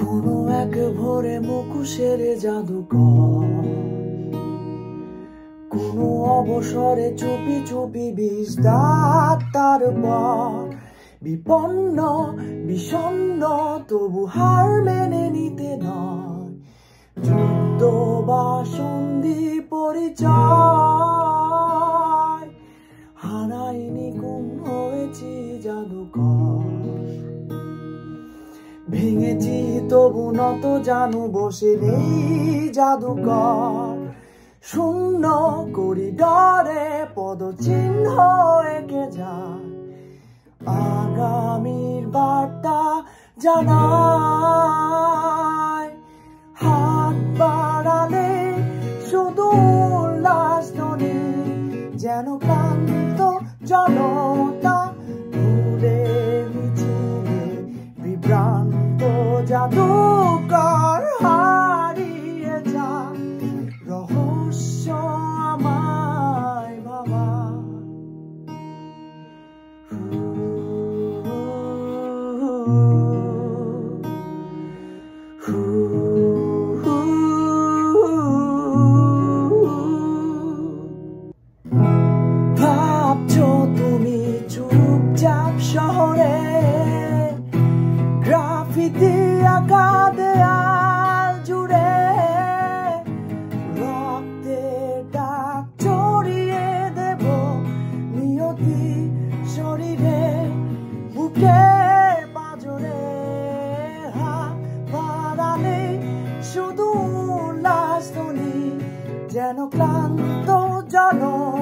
কোনো এক ভোরে মুখোশের জাদুকর, কোনো অবসরে চুপি চুপি বিষ দাঁত তার পর বিপন্ন বিষণ্ণ তবু হার মেনে নিতে নয়। যুদ্ধ বা সন্ধি পরিচয় হারাইনি, গুম হয়েছি জাদুকর। ভেঙেছি তবু নত জানু বসে নেই জাদুকর। শূন্য করিডরে পদচিহ্ন এঁকে যায়, আগামীর বার্তা জানায়। হাত বাড়ালে শুধু উল্লাস ধ্বনি, যেন ক্লান্ত জনতা ভুলে মিছিলে বিভ্রান্ত জাদুকর হারিয়ে যায়। রহস্য আমায় বাবা, ভাবছো তুমি চুপচাপ শহরে গ্রাফিতি আঁকা দেয়াল জুড়ে, রক্তের দাগ ছড়িয়ে দেব নিয়তি শরীরে বুকের পাঁজরে। হাত বাড়ালে শুধু উল্লাস ধ্বনি, যেন ক্লান্ত জনতা